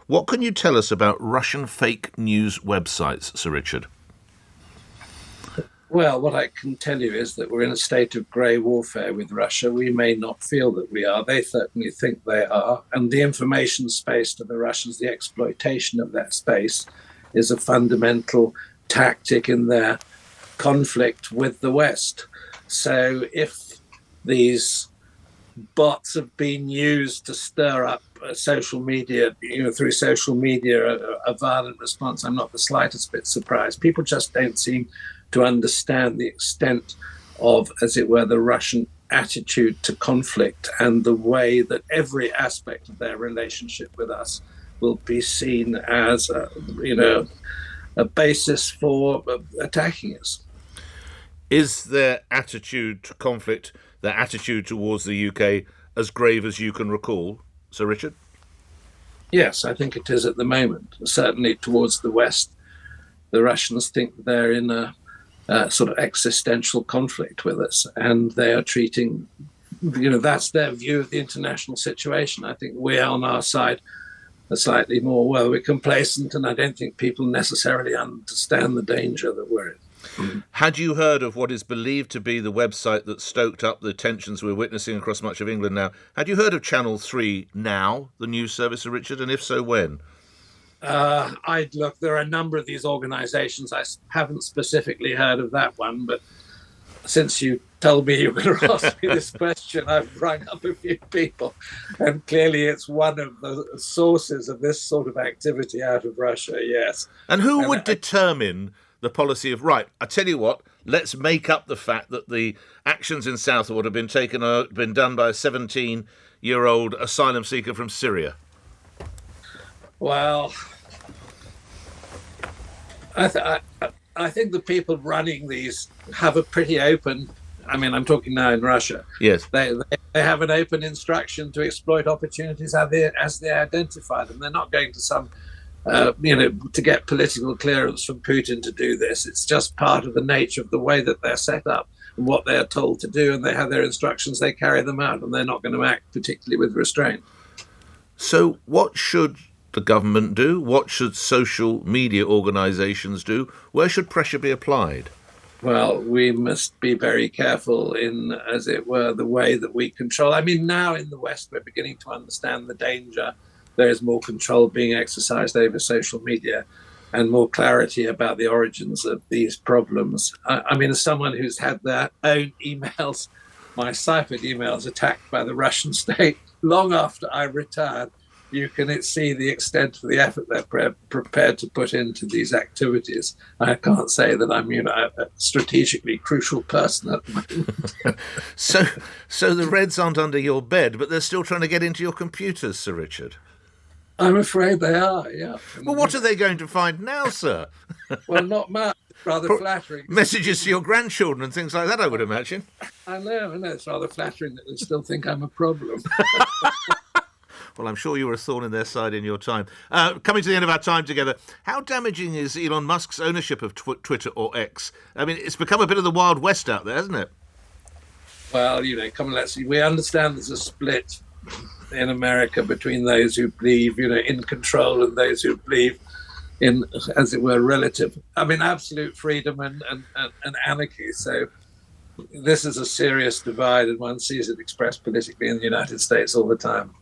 What can you tell us about Russian fake news websites, Sir Richard? Well, what I can tell you is that we're in a state of grey warfare with Russia. We may not feel that we are. They certainly think they are. And the information space to the Russians, the exploitation of that space, is a fundamental tactic in their conflict with the West. So if these bots have been used to stir up social media, through social media, a violent response, I'm not the slightest bit surprised. People just don't seem to understand the extent of, as it were, the Russian attitude to conflict and the way that every aspect of their relationship with us will be seen as, a basis for attacking us. Is their attitude to conflict, their attitude towards the UK, as grave as you can recall, Sir Richard? Yes, I think it is at the moment. Certainly towards the West, the Russians think they're in a sort of existential conflict with us, and they are treating, that's their view of the international situation. I think we're on our side are slightly more, we're complacent, and I don't think people necessarily understand the danger that we're in. Had you heard of what is believed to be the website that stoked up the tensions we're witnessing across much of England now? Had you heard of Channel 3 Now, the news service, Sir Richard, and if so, when? I'd look, there are a number of these organisations. I haven't specifically heard of that one, but since you told me you were going to ask me this question, I've rung up a few people, and clearly it's one of the sources of this sort of activity out of Russia, yes. And who would determine the policy of, right, I tell you what, let's make up the fact that the actions in Southport have been done by a 17-year-old asylum seeker from Syria? Well, I think the people running these have a pretty open, I'm talking now in Russia. Yes. They have an open instruction to exploit opportunities as they identify them. They're not going to to get political clearance from Putin to do this. It's just part of the nature of the way that they're set up and what they're told to do, and they have their instructions, they carry them out, and they're not going to act particularly with restraint. So what should the government do? What should social media organisations do? Where should pressure be applied? Well, we must be very careful in, as it were, the way that we control. Now in the West, we're beginning to understand the danger. There is more control being exercised over social media and more clarity about the origins of these problems. As someone who's had their own emails, my ciphered emails attacked by the Russian state long after I retired, you can see the extent of the effort they're prepared to put into these activities. I can't say that I'm, a strategically crucial person at the moment. So the Reds aren't under your bed, but they're still trying to get into your computers, Sir Richard? I'm afraid they are, yeah. Well, what are they going to find now, sir? Well, not much. Rather flattering. Messages to your grandchildren and things like that, I would imagine. I know. It's rather flattering that they still think I'm a problem. Well, I'm sure you were a thorn in their side in your time. Coming to the end of our time together, how damaging is Elon Musk's ownership of Twitter or X? It's become a bit of the Wild West out there, hasn't it? Well, come on, let's see. We understand there's a split in America between those who believe, in control and those who believe in, as it were, relative, absolute freedom and anarchy. So this is a serious divide, and one sees it expressed politically in the United States all the time.